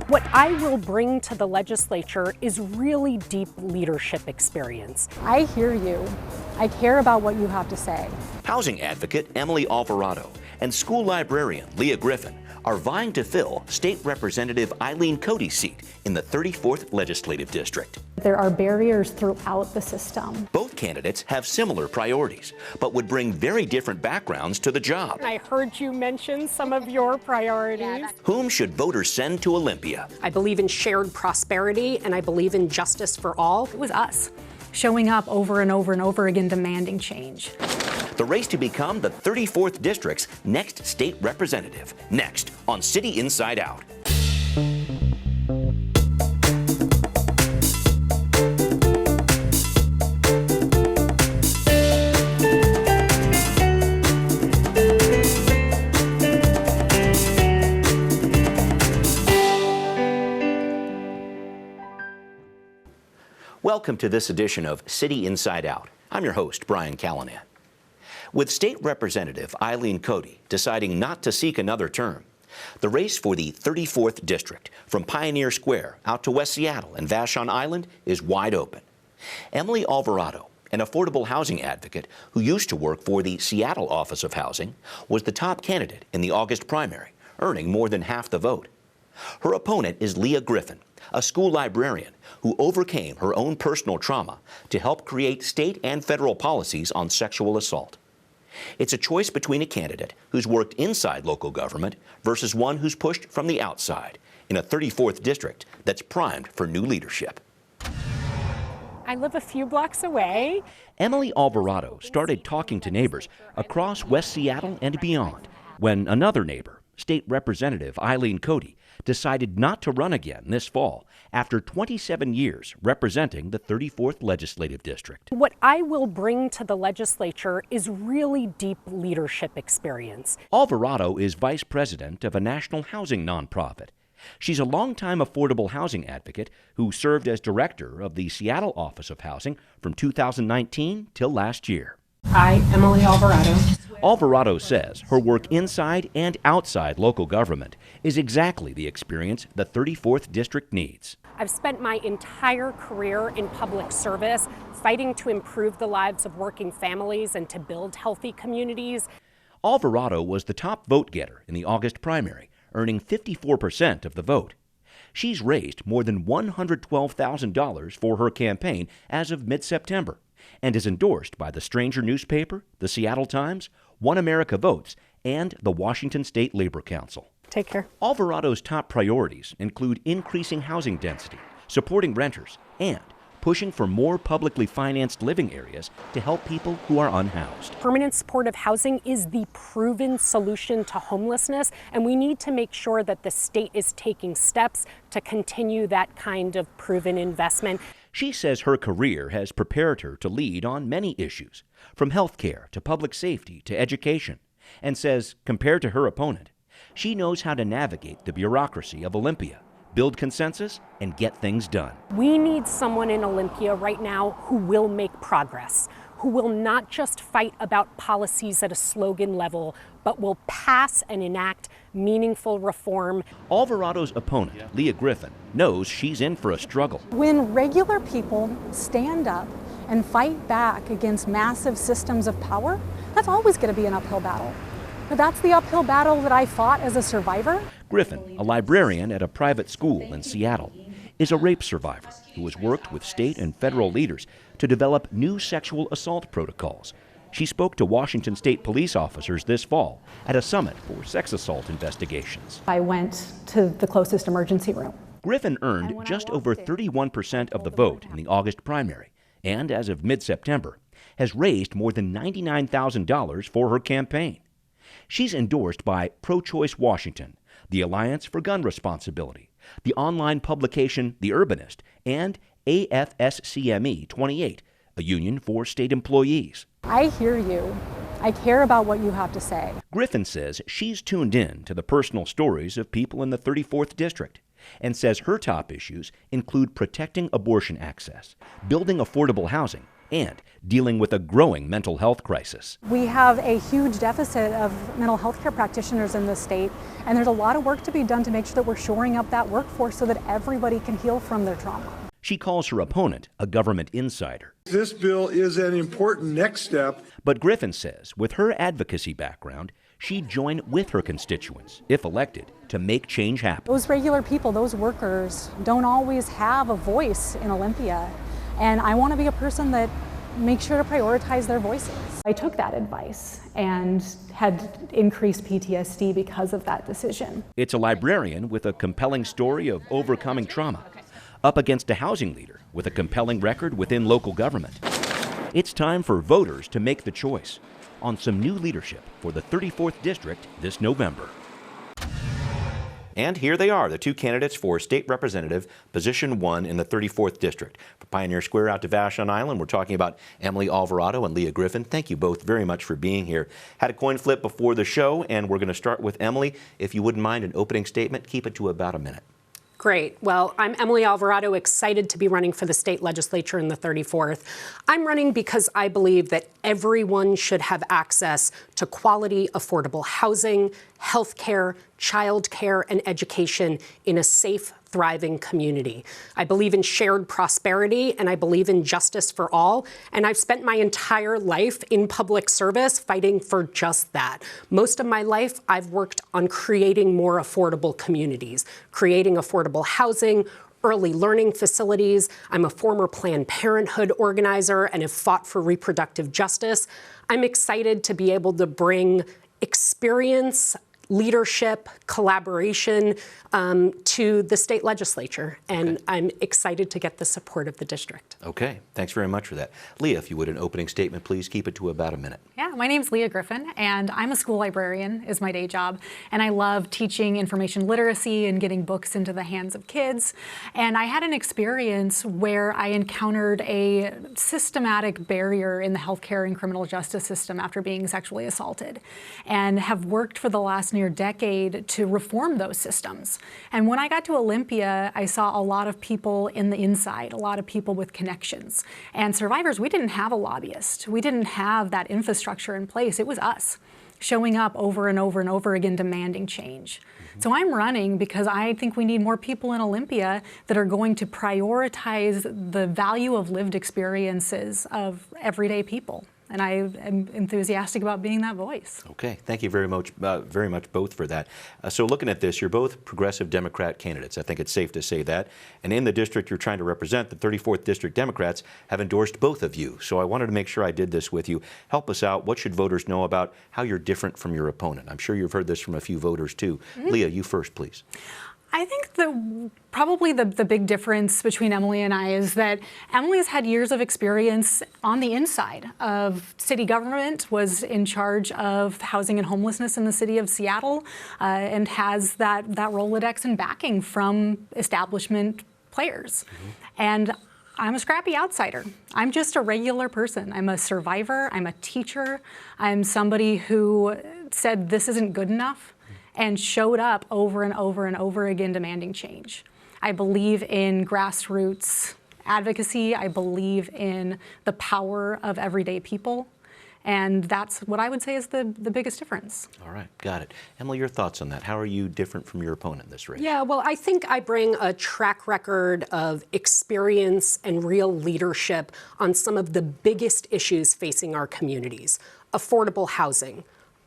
What I will bring to the legislature is really deep leadership experience. I hear you. I care about what you have to say. Housing advocate Emily Alvarado and school librarian Leah Griffin are vying to fill State Representative Eileen Cody's seat in the 34th Legislative District. There are barriers throughout the system. Both candidates have similar priorities, but would bring very different backgrounds to the job. I heard you mention some of your priorities. Whom should voters send to Olympia? I believe in shared prosperity, and I believe in justice for all. It was us. Showing up over and over and over again, demanding change. The race to become the 34th District's next state representative. Next on City Inside Out. Welcome to this edition of City Inside Out. I'm your host, Brian Callanan. With State Representative Eileen Cody deciding not to seek another term, the race for the 34th District from Pioneer Square out to West Seattle and Vashon Island is wide open. Emily Alvarado, an affordable housing advocate who used to work for the Seattle Office of Housing, was the top candidate in the August primary, earning more than half the vote. Her opponent is Leah Griffin, a school librarian who overcame her own personal trauma to help create state and federal policies on sexual assault. It's a choice between a candidate who's worked inside local government versus one who's pushed from the outside in a 34th district that's primed for new leadership. I live a few blocks away. Emily Alvarado started talking to neighbors across West Seattle and beyond when another neighbor, State Representative Eileen Cody, decided not to run again this fall after 27 years representing the 34th Legislative District. What I will bring to the legislature is really deep leadership experience. Alvarado is vice president of a national housing nonprofit. She's a longtime affordable housing advocate who served as director of the Seattle Office of Housing from 2019 till last year. I, Emily Alvarado. Alvarado says her work inside and outside local government is exactly the experience the 34th District needs. I've spent my entire career in public service, fighting to improve the lives of working families and to build healthy communities. Alvarado was the top vote getter in the August primary, earning 54% of the vote. She's raised more than $112,000 for her campaign as of mid-September and is endorsed by the Stranger newspaper, the Seattle Times, One America Votes, and the Washington State Labor Council. Take care. Alvarado's top priorities include increasing housing density, supporting renters, and pushing for more publicly financed living areas to help people who are unhoused. Permanent supportive housing is the proven solution to homelessness, and we need to make sure that the state is taking steps to continue that kind of proven investment. She says her career has prepared her to lead on many issues, from health care to public safety to education, and says, compared to her opponent, she knows how to navigate the bureaucracy of Olympia, build consensus, and get things done. We need someone in Olympia right now who will make progress, who will not just fight about policies at a slogan level, but will pass and enact meaningful reform. Alvarado's opponent, Leah Griffin, knows she's in for a struggle. When regular people stand up and fight back against massive systems of power, that's always going to be an uphill battle. But that's the uphill battle that I fought as a survivor. Griffin, a librarian at a private school in Seattle, is a rape survivor who has worked with state and federal leaders to develop new sexual assault protocols. She spoke to Washington State police officers this fall at a summit for sex assault investigations. I went to the closest emergency room. Griffin earned just over 31% of the vote in the August primary, and as of mid-September, has raised more than $99,000 for her campaign. She's endorsed by Pro-Choice Washington, the Alliance for Gun Responsibility, the online publication The Urbanist, and AFSCME 28, a union for state employees. I hear you. I care about what you have to say. Griffin says she's tuned in to the personal stories of people in the 34th District and says her top issues include protecting abortion access, building affordable housing, and dealing with a growing mental health crisis. We have a huge deficit of mental health care practitioners in the state, and there's a lot of work to be done to make sure that we're shoring up that workforce so that everybody can heal from their trauma. She calls her opponent a government insider. This bill is an important next step. But Griffin says with her advocacy background, she'd join with her constituents, if elected, to make change happen. Those regular people, those workers, don't always have a voice in Olympia, and I want to be a person that makes sure to prioritize their voices. I took that advice and had increased PTSD because of that decision. It's a librarian with a compelling story of overcoming trauma, up against a housing leader with a compelling record within local government. It's time for voters to make the choice on some new leadership for the 34th District this November. And here they are, the two candidates for State Representative, Position 1 in the 34th District. For Pioneer Square out to Vashon Island, we're talking about Emily Alvarado and Leah Griffin. Thank you both very much for being here. Had a coin flip before the show, and we're going to start with Emily. If you wouldn't mind an opening statement, keep it to about a minute. Great. Well, I'm Emily Alvarado, excited to be running for the state legislature in the 34th. I'm running because I believe that everyone should have access to quality, affordable housing, health care, child care, and education in a safe, thriving community. I believe in shared prosperity, and I believe in justice for all. And I've spent my entire life in public service fighting for just that. Most of my life, I've worked on creating more affordable communities, creating affordable housing, early learning facilities. I'm a former Planned Parenthood organizer and have fought for reproductive justice. I'm excited to be able to bring experience, leadership, collaboration to the state legislature. And okay. I'm excited to get the support of the district. Okay, thanks very much for that. Leah, if you would, an opening statement, please. Keep it to about a minute. Yeah, my name's Leah Griffin, and I'm a school librarian is my day job. And I love teaching information literacy and getting books into the hands of kids. And I had an experience where I encountered a systematic barrier in the healthcare and criminal justice system after being sexually assaulted, and have worked for the last near decade to reform those systems. And when I got to Olympia, I saw a lot of people in the inside, a lot of people with connections. And survivors, we didn't have a lobbyist. We didn't have that infrastructure in place. It was us showing up over and over and over again, demanding change. So I'm running because I think we need more people in Olympia that are going to prioritize the value of lived experiences of everyday people. And I am enthusiastic about being that voice. Okay, thank you very much both for that. So looking at this, you're both progressive Democrat candidates. I think it's safe to say that. And in the district you're trying to represent, the 34th District Democrats have endorsed both of you. So I wanted to make sure I did this with you. Help us out. What should voters know about how you're different from your opponent? I'm sure you've heard this from a few voters too. Mm-hmm. Leah, you first, please. I think probably the big difference between Emily and I is that Emily's had years of experience on the inside of city government, was in charge of housing and homelessness in the city of Seattle, and has that Rolodex and backing from establishment players. Mm-hmm. And I'm a scrappy outsider. I'm just a regular person. I'm a survivor. I'm a teacher. I'm somebody who said this isn't good enough, and showed up over and over and over again demanding change. I believe in grassroots advocacy. I believe in the power of everyday people. And that's what I would say is the biggest difference. All right, got it. Emily, your thoughts on that? How are you different from your opponent in this race? Yeah, well, I think I bring a track record of experience and real leadership on some of the biggest issues facing our communities: affordable housing,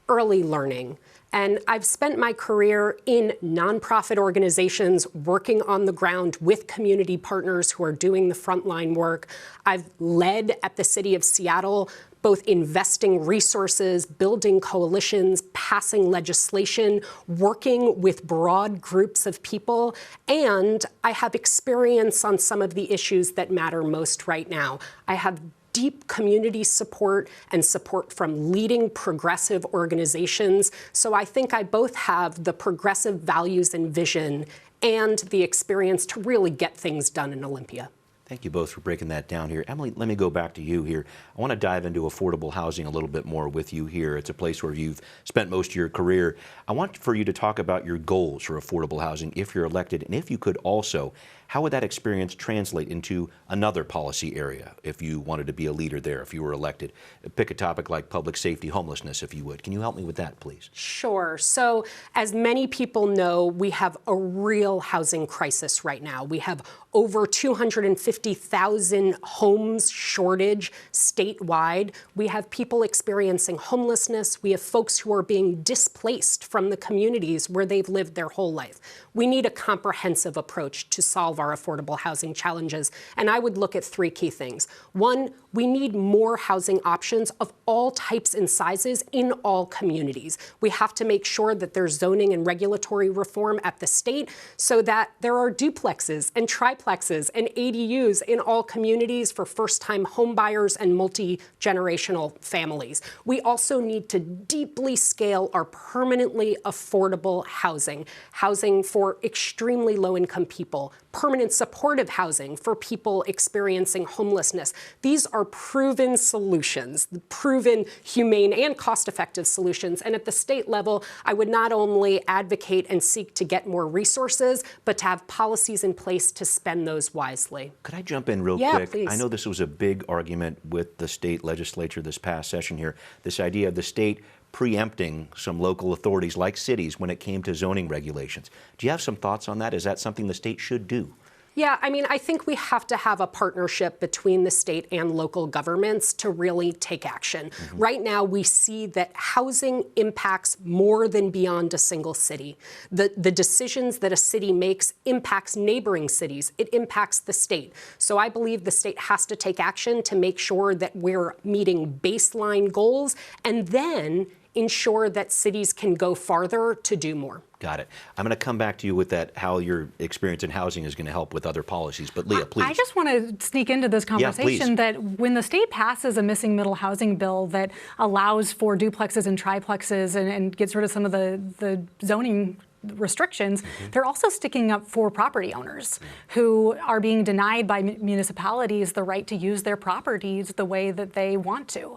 early learning. And I've spent my career in nonprofit organizations working on the ground with community partners who are doing the frontline work. I've led at the City of Seattle, both investing resources, building coalitions, passing legislation, working with broad groups of people, and I have experience on some of the issues that matter most right now. I have deep community support and support from leading progressive organizations. So I think I both have the progressive values and vision and the experience to really get things done in Olympia. Thank you both for breaking that down here. Emily, let me go back to you here. I want to dive into affordable housing a little bit more with you here. It's a place where you've spent most of your career. I want for you to talk about your goals for affordable housing if you're elected, and if you could also, how would that experience translate into another policy area if you wanted to be a leader there, if you were elected? Pick a topic like public safety, homelessness, if you would. Can you help me with that, please? Sure. So as many people know, we have a real housing crisis right now. We have over 250,000 homes shortage statewide. We have people experiencing homelessness. We have folks who are being displaced from the communities where they've lived their whole life. We need a comprehensive approach to solve our affordable housing challenges. And I would look at three key things. One, we need more housing options of all types and sizes in all communities. We have to make sure that there's zoning and regulatory reform at the state so that there are duplexes and triplexes and ADUs in all communities for first-time home buyers and multi-generational families. We also need to deeply scale our permanently affordable housing, housing for extremely low-income people, permanent supportive housing for people experiencing homelessness. These are proven solutions, proven humane and cost-effective solutions. And at the state level, I would not only advocate and seek to get more resources, but to have policies in place to spend those wisely. Could I jump in real Yeah, quick? please. I know this was a big argument with the state legislature this past session here, this idea of the state preempting some local authorities like cities when it came to zoning regulations. Do you have some thoughts on that? Is that something the state should do? Yeah, I mean, I think we have to have a partnership between the state and local governments to really take action. Right now, we see that housing impacts more than beyond a single city. The decisions that a city makes impacts neighboring cities. It impacts the state. So I believe the state has to take action to make sure that we're meeting baseline goals and then ensure that cities can go farther to do more. Got it. I'm going to come back to you with that, how your experience in housing is going to help with other policies. But Leah, please. I just want to sneak into this conversation that when the state passes a missing middle housing bill that allows for duplexes and triplexes and gets rid of some of the zoning restrictions, they're also sticking up for property owners who are being denied by municipalities the right to use their properties the way that they want to.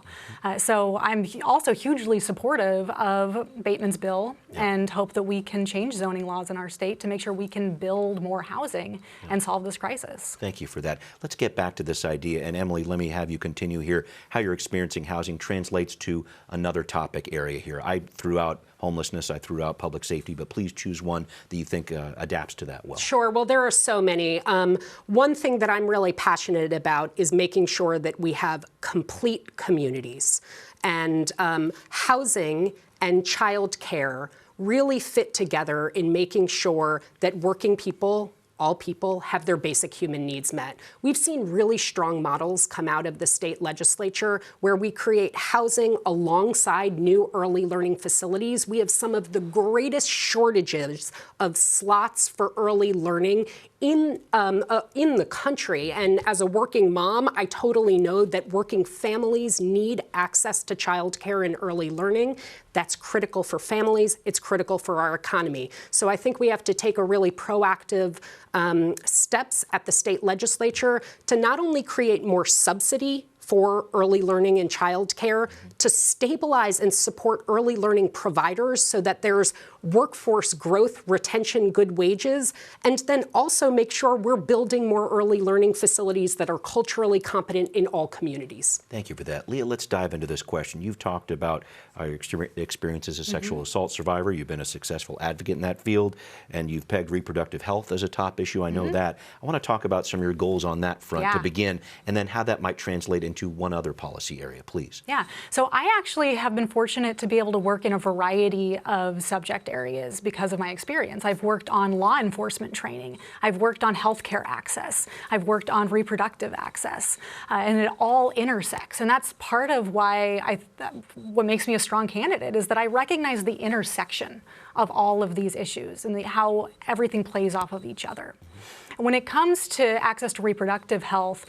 So I'm also hugely supportive of Bateman's bill and hope that we can change zoning laws in our state to make sure we can build more housing and solve this crisis. Thank you for that. Let's get back to this idea. And Emily, let me have you continue here. How you're experiencing housing translates to another topic area here. I threw out homelessness, I threw out public safety, but please choose one that you think adapts to that well. Sure. Well, there are so many. One thing that I'm really passionate about is making sure that we have complete communities. And housing and child care really fit together in making sure that working people, all people, have their basic human needs met. We've seen really strong models come out of the state legislature where we create housing alongside new early learning facilities. We have some of the greatest shortages of slots for early learning in the country. And as a working mom, I totally know that working families need access to childcare and early learning. That's critical for families. It's critical for our economy. So I think we have to take a really proactive steps at the state legislature to not only create more subsidy for early learning and childcare, to stabilize and support early learning providers so that there's workforce growth, retention, good wages, and then also make sure we're building more early learning facilities that are culturally competent in all communities. Thank you for that. Leah, let's dive into this question. You've talked about your experience as a sexual assault survivor. You've been a successful advocate in that field, and you've pegged reproductive health as a top issue. I know that. I want to talk about some of your goals on that front to begin, and then how that might translate into one other policy area, please. Yeah, so I actually have been fortunate to be able to work in a variety of subject areas because of my experience. I've worked on law enforcement training. I've worked on healthcare access. I've worked on reproductive access, and it all intersects. And that's part of why what makes me a strong candidate is that I recognize the intersection of all of these issues and how everything plays off of each other. When it comes to access to reproductive health,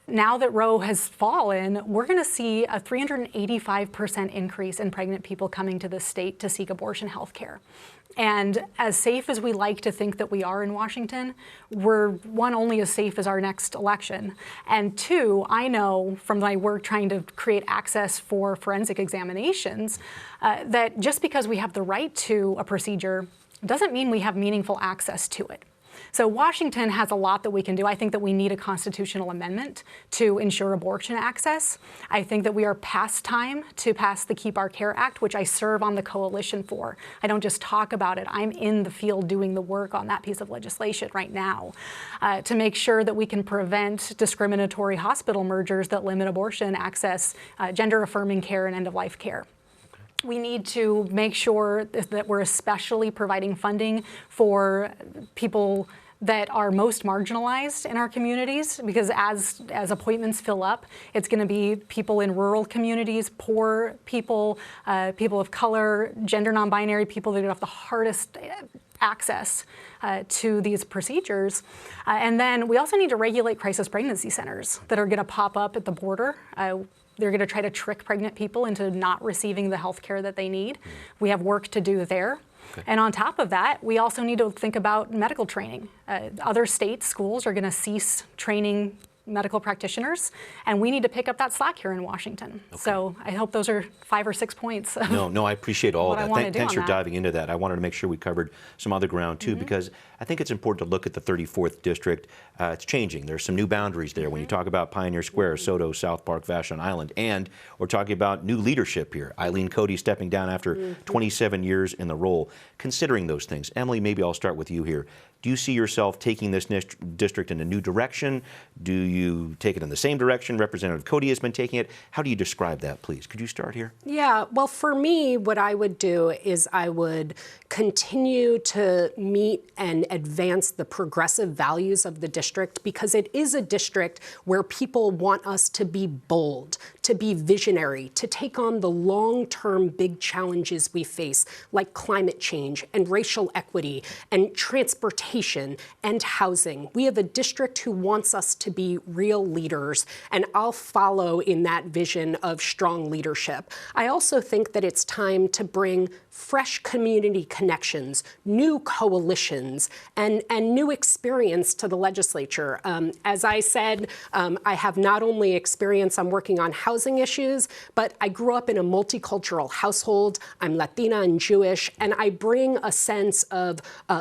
now that Roe has fallen, we're going to see a 385% increase in pregnant people coming to the state to seek abortion health care. And as safe as we like to think that we are in Washington, we're, one, only as safe as our next election. And two, I know from my work trying to create access for forensic examinations that just because we have the right to a procedure doesn't mean we have meaningful access to it. So Washington has a lot that we can do. I think that we need a constitutional amendment to ensure abortion access. I think that we are past time to pass the Keep Our Care Act, which I serve on the coalition for. I don't just talk about it. I'm in the field doing the work on that piece of legislation right now to make sure that we can prevent discriminatory hospital mergers that limit abortion access, gender-affirming care, and end-of-life care. We need to make sure that we're especially providing funding for people that are most marginalized in our communities, because as appointments fill up, it's going to be people in rural communities, poor people, people of color, gender non-binary people that have the hardest access to these procedures. And then we also need to regulate crisis pregnancy centers that are going to pop up at the border. They're going to try to trick pregnant people into not receiving the health care that they need. We have work to do there. Okay. And on top of that, we also need to think about medical training. Other state schools are going to cease training medical practitioners, and we need to pick up that slack here in Washington. Okay. So I hope those are 5 or 6 points. No, I appreciate all of that. Thanks for diving into that. I wanted to make sure we covered some other ground too, because I think it's important to look at the 34th District. It's changing. There's some new boundaries there. When you talk about Pioneer Square, Soto, South Park, Vashon Island, and we're talking about new leadership here. Eileen Cody stepping down after 27 years in the role. Considering those things, Emily, maybe I'll start with you here. Do you see yourself taking this district in a new direction? Do you take it in the same direction Representative Cody has been taking it? How do you describe that, please? Could you start here? Yeah, well, for me, what I would do is I would continue to meet and advance the progressive values of the district, because it is a district where people want us to be bold, to be visionary, to take on the long-term big challenges we face, like climate change and racial equity and transportation and housing. We have a district who wants us to be real leaders, and I'll follow in that vision of strong leadership. I also think that it's time to bring fresh community connections, new coalitions, and new experience to the legislature. As I said, I have not only experience on working on housing issues, but I grew up in a multicultural household. I'm Latina and Jewish, and I bring a sense of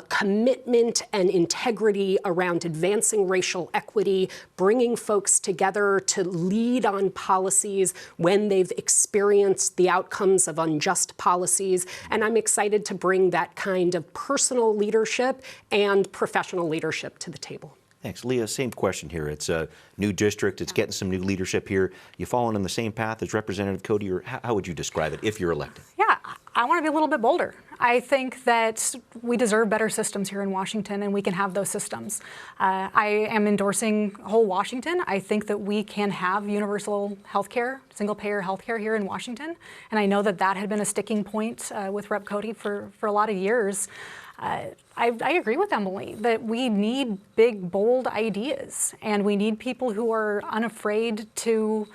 commitment and integrity around advancing racial equity, bringing folks together to lead on policies when they've experienced the outcomes of unjust policies. And I'm excited to bring that kind of personal leadership and professional leadership to the table. Thanks. Leah, same question here. It's a new district. It's getting some new leadership here. You following in the same path as Representative Cody, or how would you describe it if you're elected? Yeah, I want to be a little bit bolder. I think that we deserve better systems here in Washington, and we can have those systems. I am endorsing whole Washington. I think that we can have universal health care, single-payer health care here in Washington, and I know that that had been a sticking point with Rep. Cody for a lot of years. I agree with Emily that we need big, bold ideas, and we need people who are unafraid to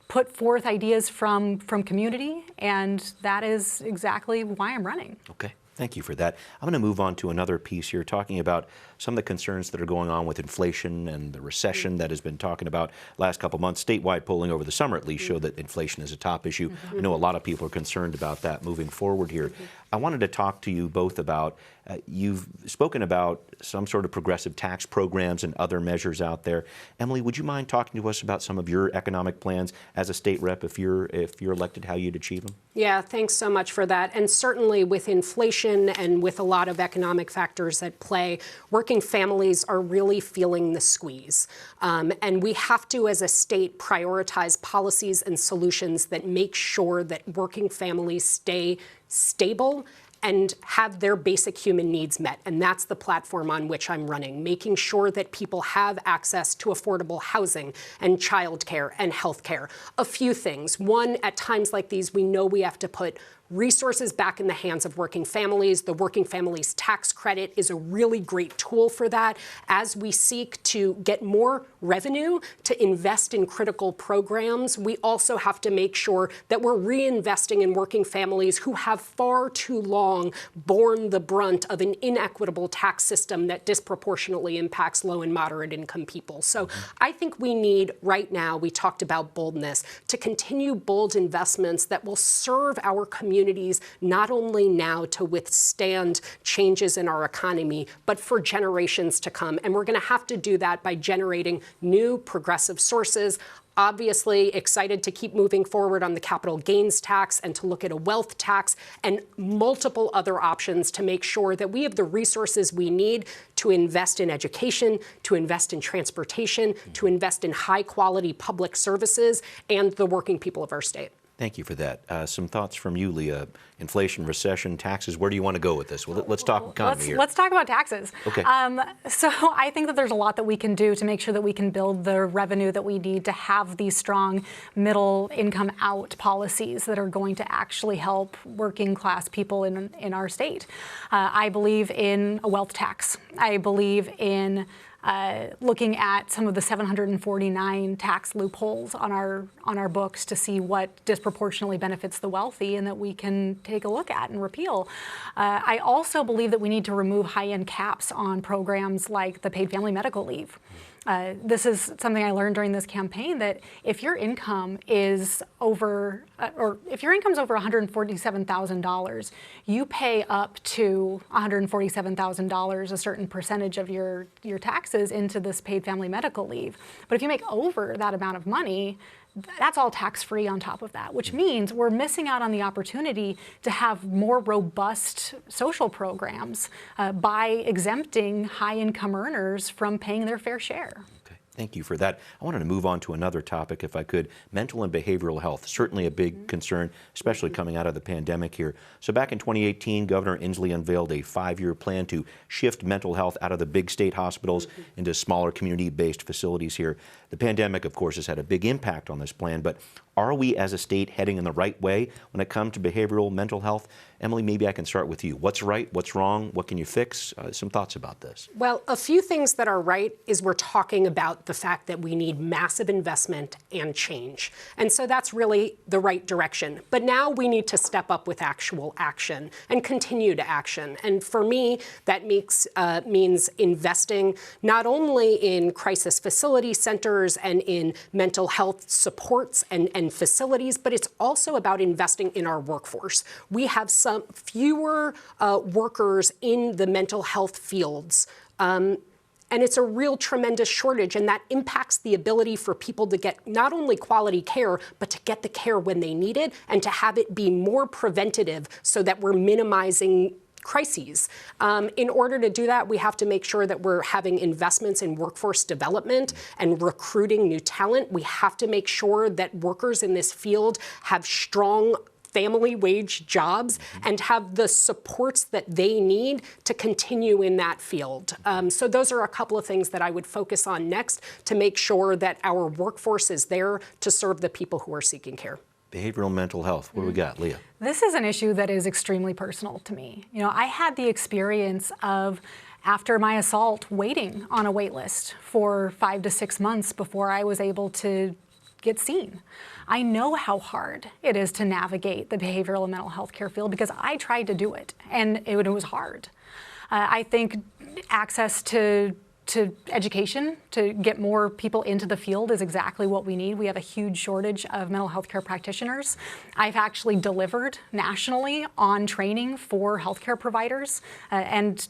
put forth ideas from community, and that is exactly why I'm running. Okay. Thank you for that. I'm going to move on to another piece here, talking about some of the concerns that are going on with inflation and the recession that has been talking about last couple months. Statewide polling over the summer, at least, showed that inflation is a top issue. I know a lot of people are concerned about that moving forward here. I wanted to talk to you both about, you've spoken about some sort of progressive tax programs and other measures out there. Emily, would you mind talking to us about some of your economic plans as a state rep if you're elected, how you'd achieve them? Yeah, thanks so much for that. And certainly with inflation and with a lot of economic factors at play, working families are really feeling the squeeze. And we have to, as a state, prioritize policies and solutions that make sure that working families stay stable and have their basic human needs met. And that's the platform on which I'm running, making sure that people have access to affordable housing and childcare and healthcare. A few things. One, at times like these, we know we have to put resources back in the hands of working families. The Working Families Tax Credit is a really great tool for that. As we seek to get more revenue to invest in critical programs, we also have to make sure that we're reinvesting in working families who have far too long borne the brunt of an inequitable tax system that disproportionately impacts low and moderate income people. So I think we need right now, we talked about boldness, to continue bold investments that will serve our communities not only now to withstand changes in our economy, but for generations to come. And we're going to have to do that by generating new progressive sources. Obviously excited to keep moving forward on the capital gains tax and to look at a wealth tax and multiple other options to make sure that we have the resources we need to invest in education, to invest in transportation, to invest in high quality public services and the working people of our state. Thank you for that. Some thoughts from you, Leah. Inflation, recession, taxes. Where do you want to go with this? Well, let's talk economy here. Let's talk about taxes. Okay. So I think that there's a lot that we can do to make sure that we can build the revenue that we need to have these strong middle income out policies that are going to actually help working class people in our state. I believe in a wealth tax. I believe in looking at some of the 749 tax loopholes on our books to see what disproportionately benefits the wealthy and that we can take a look at and repeal. I also believe that we need to remove high-end caps on programs like the paid family medical leave. This is something I learned during this campaign, that if your income is over, or if your income's over $147,000, you pay up to $147,000, a certain percentage of your taxes into this paid family medical leave. But if you make over that amount of money, that's all tax-free on top of that, which means we're missing out on the opportunity to have more robust social programs by exempting high-income earners from paying their fair share. Okay. Thank you for that. I wanted to move on to another topic, if I could. Mental and behavioral health, certainly a big concern, especially coming out of the pandemic here. So back in 2018, Governor Inslee unveiled a 5-year plan to shift mental health out of the big state hospitals into smaller community-based facilities here. The pandemic, of course, has had a big impact on this plan, but are we as a state heading in the right way when it comes to behavioral mental health? Emily, maybe I can start with you. What's right? What's wrong? What can you fix? Some thoughts about this. Well, a few things that are right is we're talking about the fact that we need massive investment and change. And so that's really the right direction. But now we need to step up with actual action and continued action. And for me, that means investing not only in crisis facility centers and in mental health supports and facilities, but it's also about investing in our workforce. We have some fewer workers in the mental health fields. And it's a real tremendous shortage, and that impacts the ability for people to get not only quality care, but to get the care when they need it and to have it be more preventative so that we're minimizing crises. In order to do that, we have to make sure that we're having investments in workforce development and recruiting new talent. We have to make sure that workers in this field have strong family wage jobs and have the supports that they need to continue in that field. So those are a couple of things that I would focus on next to make sure that our workforce is there to serve the people who are seeking care. Behavioral mental health. What do we got, Leah? This is an issue that is extremely personal to me. You know, I had the experience of, after my assault, waiting on a wait list for 5 to 6 months before I was able to get seen. I know how hard it is to navigate the behavioral and mental health care field because I tried to do it, and it was hard. I think access to education, to get more people into the field, is exactly what we need. We have a huge shortage of mental health care practitioners. I've actually delivered nationally on training for healthcare providers and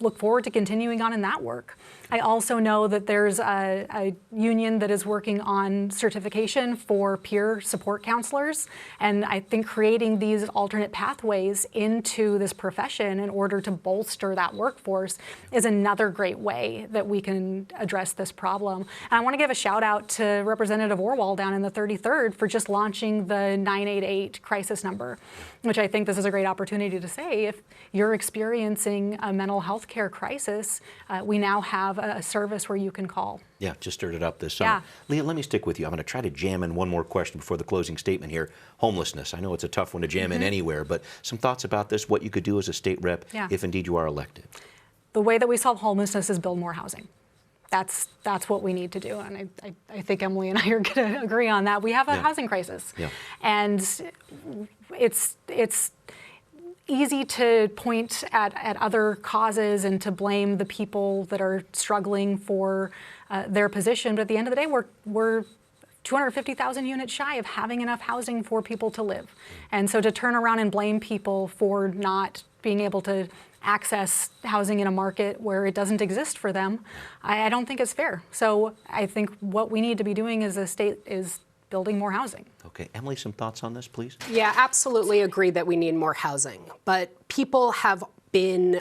look forward to continuing on in that work. I also know that there's a union that is working on certification for peer support counselors, and I think creating these alternate pathways into this profession in order to bolster that workforce is another great way that we can address this problem. And I want to give a shout out to Representative Orwell down in the 33rd for just launching the 988 crisis number, which I think this is a great opportunity to say, if you're experiencing a mental health healthcare crisis, we now have a service where you can call. Yeah, just stirred it up this summer. Yeah. Leah, let me stick with you. I'm going to try to jam in one more question before the closing statement here. Homelessness. I know it's a tough one to jam in anywhere, but some thoughts about this, what you could do as a state rep if indeed you are elected. The way that we solve homelessness is build more housing. That's what we need to do, and I think Emily and I are going to agree on that. We have a housing crisis, and it's easy to point at other causes and to blame the people that are struggling for their position, but at the end of the day, we're 250,000 units shy of having enough housing for people to live. And so to turn around and blame people for not being able to access housing in a market where it doesn't exist for them, I don't think it's fair. So I think what we need to be doing as a state is building more housing. Okay, Emily, some thoughts on this, please? Yeah, absolutely agree that we need more housing, but people have been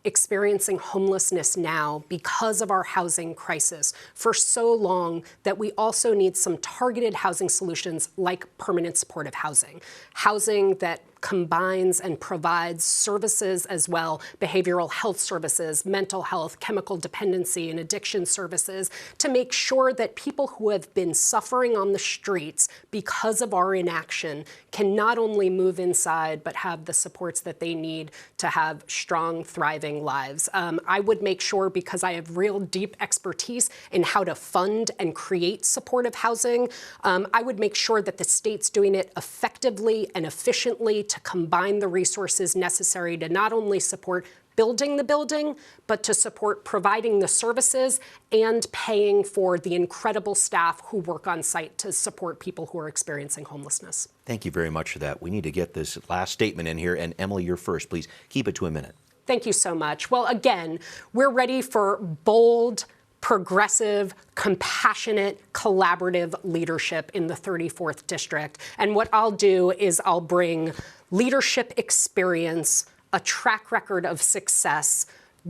experiencing homelessness now because of our housing crisis for so long that we also need some targeted housing solutions like permanent supportive housing. Housing that combines and provides services as well, behavioral health services, mental health, chemical dependency, and addiction services, to make sure that people who have been suffering on the streets because of our inaction can not only move inside, but have the supports that they need to have strong, thriving lives. I would make sure, because I have real deep expertise in how to fund and create supportive housing, I would make sure that the state's doing it effectively and efficiently to combine the resources necessary to not only support building the building, but to support providing the services and paying for the incredible staff who work on site to support people who are experiencing homelessness. Thank you very much for that. We need to get this last statement in here. And Emily, you're first. Please keep it to a minute. Thank you so much. Well, again, we're ready for bold, progressive, compassionate, collaborative leadership in the 34th District. And what I'll do is I'll bring leadership experience, a track record of success,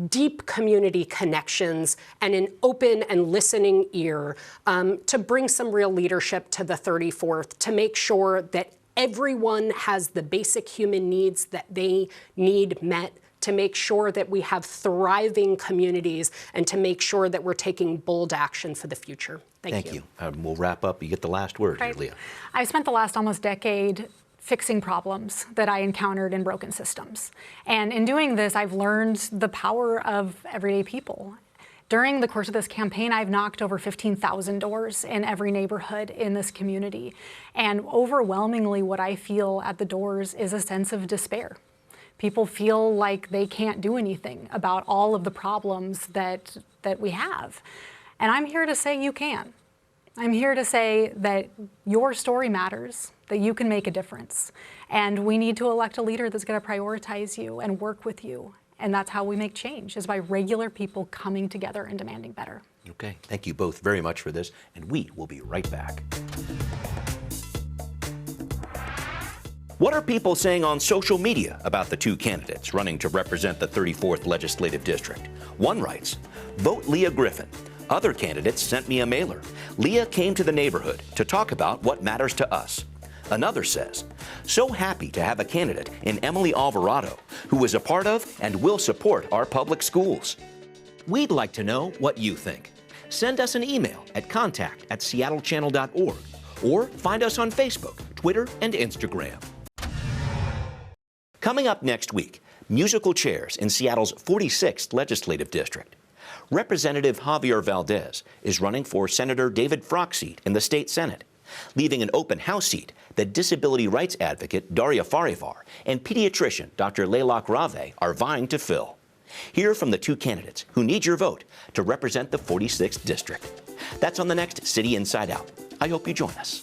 deep community connections, and an open and listening ear to bring some real leadership to the 34th, to make sure that everyone has the basic human needs that they need met, to make sure that we have thriving communities, and to make sure that we're taking bold action for the future. Thank you. We'll wrap up. You get the last word here, Leah. I've spent the last almost decade fixing problems that I encountered in broken systems. And in doing this, I've learned the power of everyday people. During the course of this campaign, I've knocked over 15,000 doors in every neighborhood in this community. And overwhelmingly, what I feel at the doors is a sense of despair. People feel like they can't do anything about all of the problems that we have. And I'm here to say you can. I'm here to say that your story matters, that you can make a difference. And we need to elect a leader that's going to prioritize you and work with you. And that's how we make change, is by regular people coming together and demanding better. Okay, thank you both very much for this, and we will be right back. What are people saying on social media about the two candidates running to represent the 34th Legislative District? One writes, "Vote Leah Griffin. Other candidates sent me a mailer. Leah came to the neighborhood to talk about what matters to us." Another says, "So happy to have a candidate in Emily Alvarado who is a part of and will support our public schools." We'd like to know what you think. Send us an email at contact@seattlechannel.org or find us on Facebook, Twitter, and Instagram. Coming up next week, musical chairs in Seattle's 46th Legislative District. Representative Javier Valdez is running for Senator David Frock's seat in the state Senate, leaving an open House seat that disability rights advocate Daria Farivar and pediatrician Dr. Lelah Griffin are vying to fill. Hear from the two candidates who need your vote to represent the 46th District. That's on the next City Inside Out. I hope you join us.